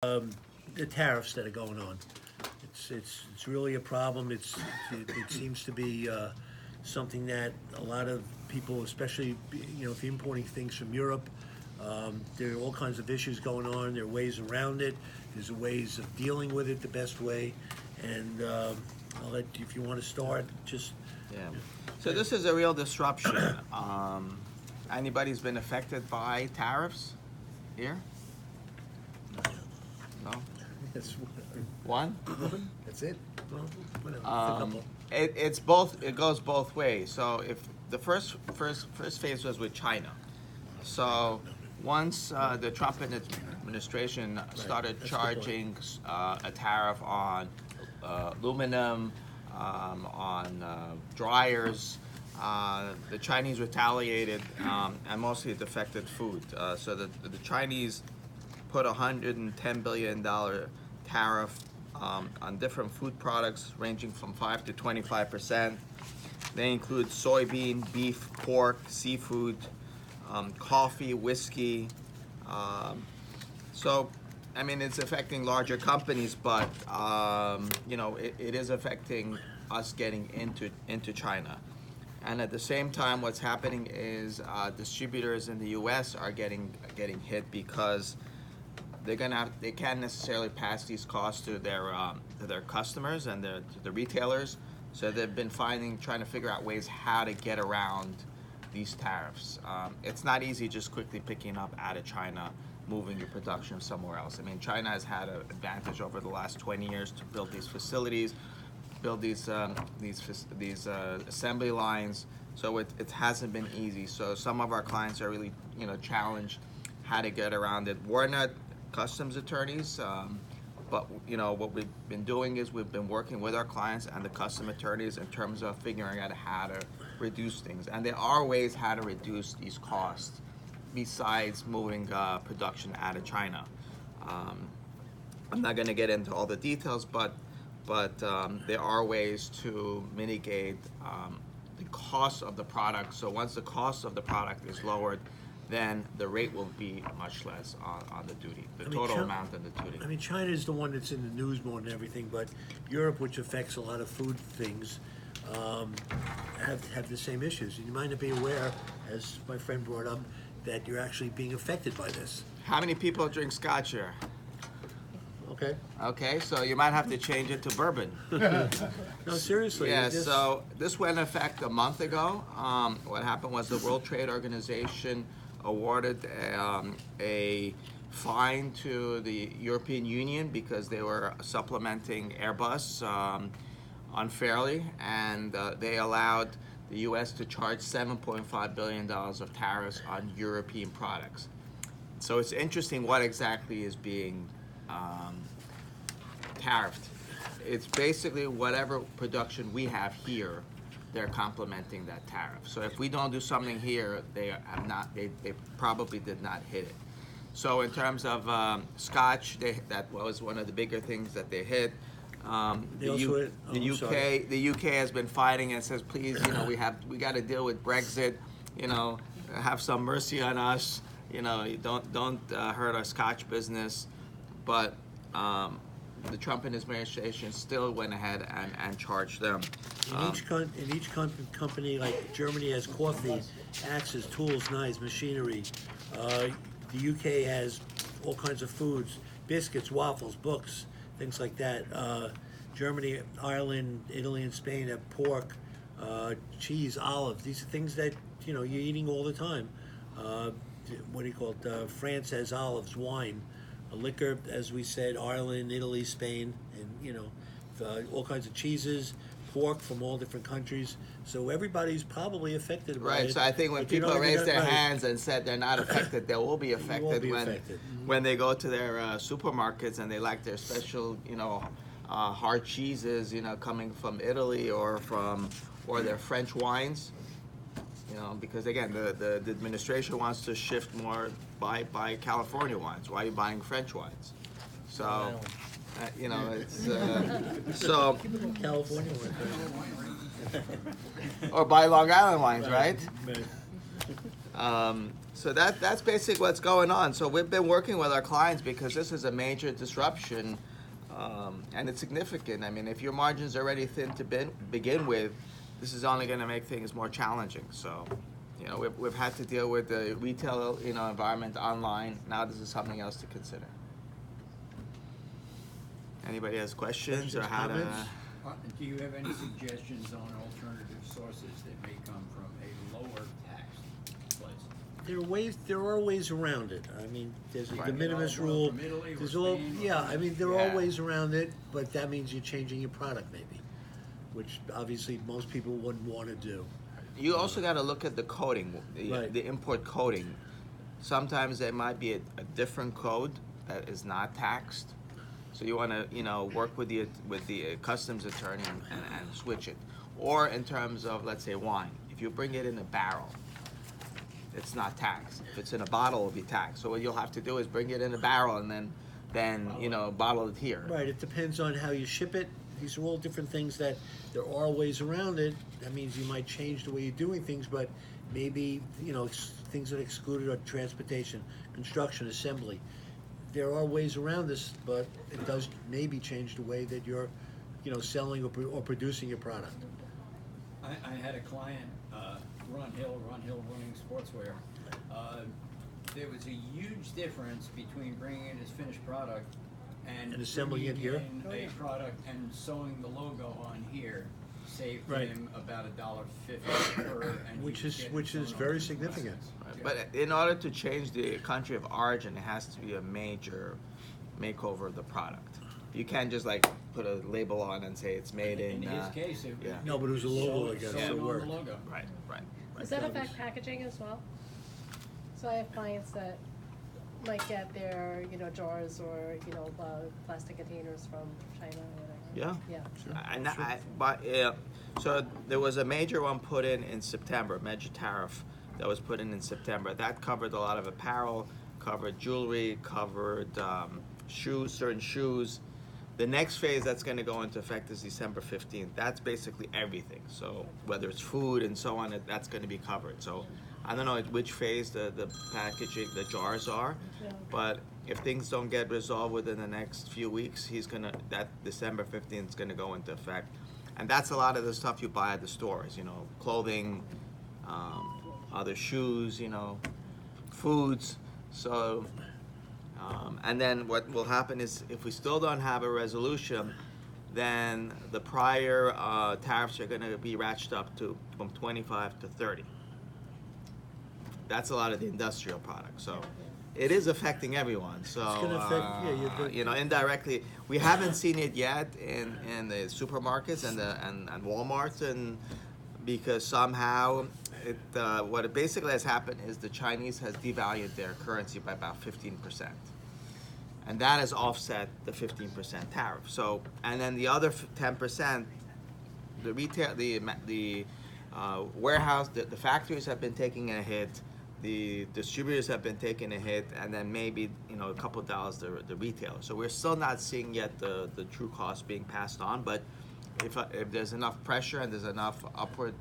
The tariffs that are going on. It's really a problem. It seems to be something that a lot of people, especially if you're importing things from Europe, there are all kinds of issues going on. There are ways around it. There's ways of dealing with it the best way. And I'll let if you want to start, just Yeah. So this is a real disruption. Anybody's been affected by tariffs here? No? that's One? that's it. Well, whatever. It's a Um, couple. it's both. It goes both ways. So if the first phase was with China, so once the Trump administration started That's a good point. charging a tariff on aluminum, on dryers, the Chinese retaliated, and mostly it affected food. So the Chinese put $110 billion tariff on different food products ranging from 5 to 25%. They include soybean, beef, pork, seafood, coffee, whiskey. So, I mean, it's affecting larger companies, but it is affecting us getting into China. And at the same time, what's happening is distributors in the U.S. are getting hit because they can't necessarily pass these costs to their customers and to the retailers. So they've been trying to figure out ways how to get around these tariffs. It's not easy just quickly picking up out of China, moving your production somewhere else. I mean, China has had an advantage over the last 20 years to build these facilities, build these assembly lines. So it hasn't been easy. So some of our clients are really challenged how to get around it. We're not customs attorneys, but what we've been doing is we've been working with our clients and the custom attorneys in terms of figuring out how to reduce things. And there are ways how to reduce these costs besides moving production out of China. I'm not going to get into all the details, but there are ways to mitigate the cost of the product. So once the cost of the product is lowered, then the rate will be much less on the duty, the total amount of the duty. I mean, China is the one that's in the news more than everything, but Europe, which affects a lot of food things, have the same issues. And you might not be aware, as my friend brought up, that you're actually being affected by this. How many people drink scotch here? Okay. Okay, so you might have to change it to bourbon. No, seriously. Yeah, so this went in effect a month ago. What happened was the World Trade Organization awarded a fine to the European Union because they were supplementing Airbus unfairly, and they allowed the U.S. to charge $7.5 billion of tariffs on European products. So it's interesting what exactly is being tariffed. It's basically whatever production we have here, they're complementing that tariff. So if we don't do something here, they probably did not hit it. So in terms of Scotch, that was one of the bigger things that they hit. The UK has been fighting and says, please, we got to deal with Brexit. Have some mercy on us. Don't hurt our Scotch business. But the Trump administration still went ahead and charged them. In each company, like Germany has coffee, axes, tools, knives, machinery. The UK has all kinds of foods, biscuits, waffles, books, things like that. Germany, Ireland, Italy, and Spain have pork, cheese, olives. These are things that you're eating all the time. What do you call it? France has olives, wine, liquor, as we said. Ireland, Italy, Spain, and all kinds of cheeses, pork from all different countries. So everybody's probably affected by it. Right. So I think when people raise their hands and said they're not affected, they will be affected when they go to their supermarkets and they like their special, hard cheeses, coming from Italy or their French wines. Because again, the administration wants to shift more buy California wines. Why are you buying French wines? So, it's so California or buy Long Island wines, right? So that's basically what's going on. So we've been working with our clients because this is a major disruption, and it's significant. I mean, if your margins are already thin to begin with, this is only going to make things more challenging. So, you know, we've had to deal with the retail, you know, environment online. Now this is something else to consider. Anybody has questions or how to? Do you have any suggestions on alternative sources that may come from a lower tax place? There are ways around it. I mean, there's a Right. de minimis All rule. from Italy or There's all, Spain or yeah, I mean, there are Yeah. ways around it, but that means you're changing your product maybe, which obviously most people wouldn't want to do. You also got to look at the coding, Right. the import coding. Sometimes there might be a different code that is not taxed. So you want to, you know, work with the customs attorney and switch it. Or in terms of, let's say, wine, if you bring it in a barrel, it's not taxed. If it's in a bottle, it'll be taxed. So what you'll have to do is bring it in a barrel and then you know, bottle it here. Right, it depends on how you ship it. These are all different things that there are ways around it. That means you might change the way you're doing things, but maybe, you know, things that are excluded are transportation, construction, assembly. There are ways around this, but it does maybe change the way that you're, you know, selling or producing your product. I had a client, Ron Hill Running Sportswear. There was a huge difference between bringing in his finished product and assembling it here? bringing in a product and sewing the logo on here. Saved Right. him about $1.50 per, and he Which was is- getting which is sewn very on significant. process. But in order to change the country of origin, it has to be a major makeover of the product. You can't just like put a label on and say it's made in. In his case, it yeah. No, but it was a logo, I guess, sewn so it on the worked. logo. Right. Does that affect packaging as well? So I have clients that might get their, you know, jars or, you know, plastic containers from China or whatever. Yeah. Yeah. But so there was a major one put in September, major tariff that was put in September. That covered a lot of apparel, covered jewelry, covered shoes, certain shoes. The next phase that's going to go into effect is December 15th. That's basically everything. So whether it's food and so on, that's going to be covered. So I don't know at which phase the packaging, the jars are, Yeah. but if things don't get resolved within the next few weeks, that December 15th is going to go into effect. And that's a lot of the stuff you buy at the stores, you know, clothing, other shoes, you know, foods. So, and then what will happen is if we still don't have a resolution, then the prior tariffs are going to be ratcheted up from 25 to 30. That's a lot of the industrial products. So it is affecting everyone. So It's gonna affect, you know, indirectly. We haven't seen it yet in the supermarkets and Walmart, and because somehow what it basically has happened is the Chinese has devalued their currency by about 15%. And that has offset the 15% tariff. So, and then the other 10%, the retail, the warehouse, the factories have been taking a hit, the distributors have been taking a hit, and then maybe, you know, a couple of dollars the retailer. So we're still not seeing yet the true cost being passed on, but if there's enough pressure and there's enough upward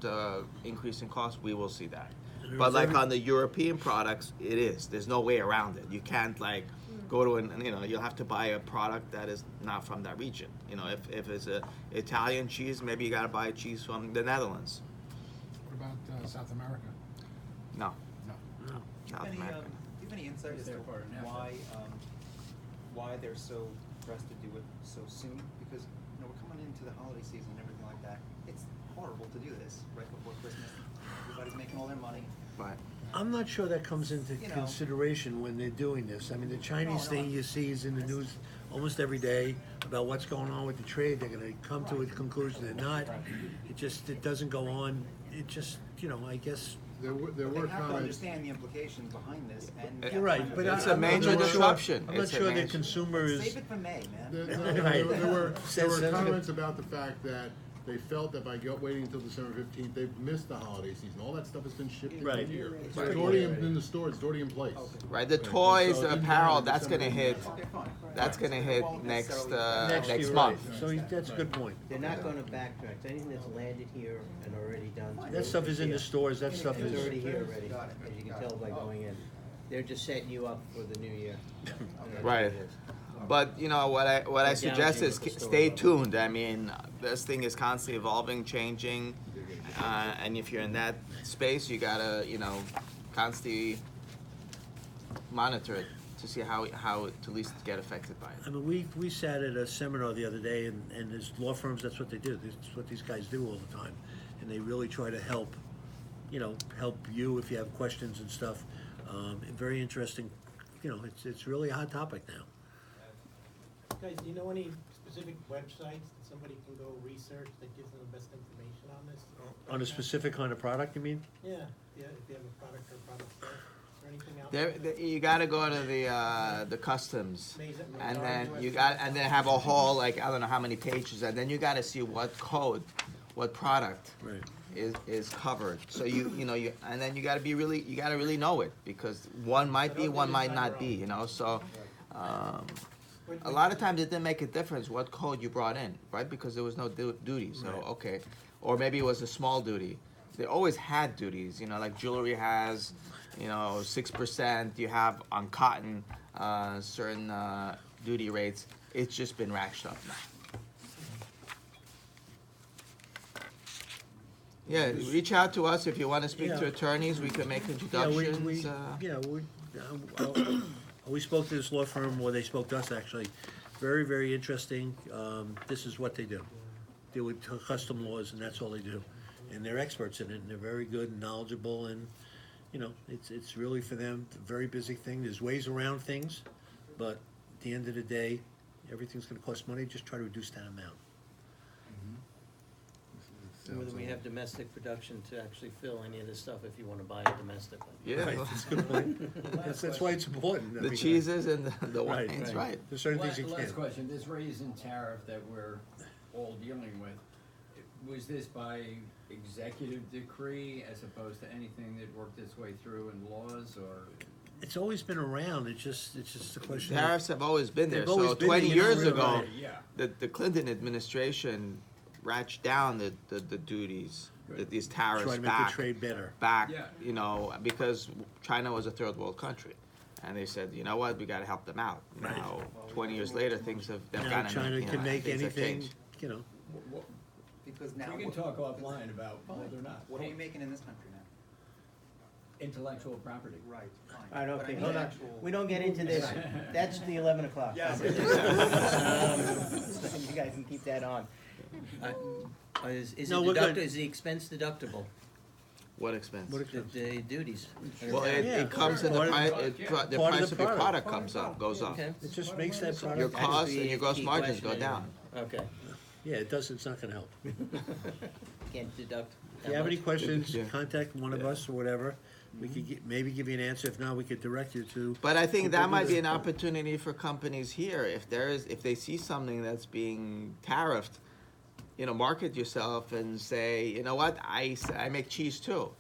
increase in cost, we will see that. But like on the European products, it is. There's no way around it. You can't like go to you know, you'll have to buy a product that is not from that region. You know, if it's a Italian cheese, maybe you gotta buy cheese from the Netherlands. What about South America? No, No. South Do you America. have any insight as to They're part of NAFTA. why they're so pressed to do it so soon? Because, you know, we're coming into the holiday season and everything like that. It's horrible to do this right before Christmas. Everybody's making all their money. Right. I'm not sure that comes into You know. consideration when they're doing this. I mean, the Chinese No, thing you see is in the news almost every day about what's going on with the trade. They're gonna come to a conclusion they're not. It doesn't go on. It just, you know, I guess. There were They have to comments. understand the implications behind this. And You're right, but It's I'm a major not sure- disruption. I'm not It's a sure the major- consumer is. Save it for May, man. There Right. were Sensitive. comments about the fact that they felt that by waiting until December 15th, they've missed the holiday season. All that stuff has been shipped in Right. here. It's It's Right. already in the stores, it's already in place. Right, the Okay, toys, so the even apparel, now, that's gonna December hit, Okay, fine. that's gonna hit Won't next necessarily- year, month. right. So that's a good point. They're not gonna backtrack, anything that's landed here and already done. That stuff is in the stores, that stuff It's is, already here already, Got it. as you can tell by going in. They're just setting you up for the new year. And that's what Right. it is. But you know what I They're suggest is gouging the store stay up. tuned. I mean, this thing is constantly evolving, changing, and if you're in that space, you gotta constantly monitor it to see how to at least get affected by I it. mean, we sat at a seminar the other day, and there's law firms, that's what they do, that's what these guys do all the time. And they really try to help you if you have questions and stuff. Very interesting, it's really a hot topic now. Guys, do you know any specific websites that somebody can go research that gives them the best information on this? On a specific kind of product, you mean? Yeah, if you have a product or product set, is there anything out there? You gotta go to the customs, Mazars and then website. have a whole, like, I don't know how many pages, and then you gotta see what code, what product Right. is covered. So and then you gotta really know it, because one might be, one might not be, so. A lot of times it didn't make a difference what code you brought in, right? Because there was no duty, so Right. okay. Or maybe it was a small duty. They always had duties, like jewelry has, 6%. You have on cotton, certain duty rates. It's just been ratcheted up now. Yeah, reach out to us if you want to speak to Yeah. attorneys. We can make Yeah, introductions. we spoke to this law firm, or they spoke to us actually. Very, very interesting. This is what they do. Deal with custom laws, and that's all they do. And they're experts in it, and they're very good and knowledgeable, and, it's really for them, a very busy thing. There's ways around things, but at the end of the day, everything's gonna cost money, just try to reduce that amount. Whether we have domestic production to actually fill any of this stuff if you wanna buy it domestically. Yeah, Right, that's a good point. That's why it's important. I the mean, cheeses and the Right, wines, right? There's certain things you Last can't. question, this raise in tariff that we're all dealing with, was this by executive decree as opposed to anything that worked its way through in laws, or? It's always been around, it's just a question of. Tariffs have always been there. They've always So been 20 there, years really, ago, right. Yeah. the Clinton administration ratcheted down the duties, these tariffs Try to make the back, trade better. Yeah. because China was a third world country. And they said, you know what, we gotta help them out. Right. Now, 20 years later, things have they've Now gotten, China can make things have anything, changed. Because now, We can talk offline about whether or not. what are you making in this country now? Intellectual property. Right, fine. I don't But think, mean hold on, actual- we don't get into this, that's the 11 o'clock. Yes. So you guys can keep that on. Is No, we're good. is the expense deductible, What expense? What expense? the duties? Well, Yeah, it comes in the part of price, the- the part of price the of your product. product goes up. Okay, It just makes that Your product, That's costs the and your gross key margins go question down. okay, yeah, it does, it's not gonna help. can't deduct If that you have any much. questions, Yeah. contact one of us or whatever. We could maybe give you an answer, if not, we could direct you to. But I think that People might do be that. an opportunity for companies here, if they see something that's being tariffed, market yourself and say, you know what, I make cheese too.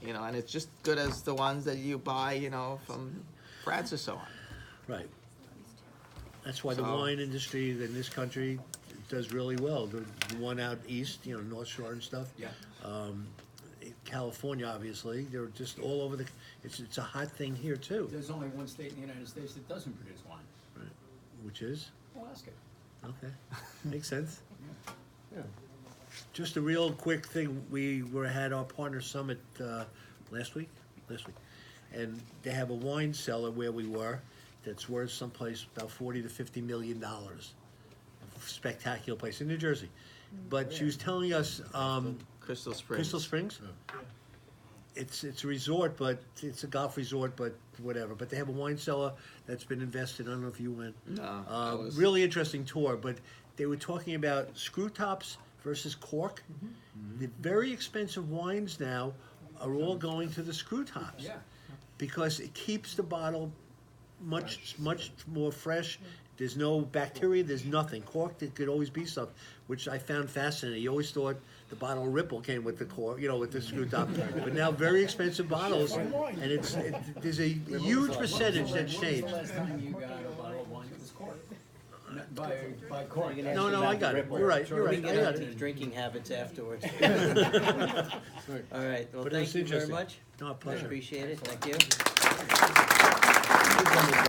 And it's just good as the ones that you buy, from France or so on. Right. That's why the So- wine industry in this country does really well. The one out east, North Shore and stuff. Yeah. California, obviously, they're just all over it's a hot thing here too, There's only one state in the United States that doesn't produce wine, which is, Alaska. okay, makes sense. Yeah. Just a real quick thing, we had our partner summit last week, and they have a wine cellar where we were that's worth someplace about $40 to $50 million. Spectacular place in New Jersey. But she was telling us, Crystal Springs. Crystal Springs? It's a resort, but it's a golf resort, but whatever. But they have a wine cellar that's been invested. I don't know if you went. No, I was- Really interesting tour, but they were talking about screw tops versus cork. The very expensive wines now are all going to the screw tops. Yeah. Because it keeps the bottle much more fresh. There's no bacteria, there's nothing. Corked, it could always be something, which I found fascinating. You always thought the bottle of Ripple came with the cork, with the screw top. But now very expensive bottles, and there's a huge percentage that's When was changed. the last time you got a bottle of wine that was corked? By cork? You're gonna No, ask no, about I got it. Ripple. You're right, you're We right, can I get got into it. the drinking habits afterwards. Right. All right, well, But it was thank you very interesting. much. No, a I pleasure. appreciate it, thank you.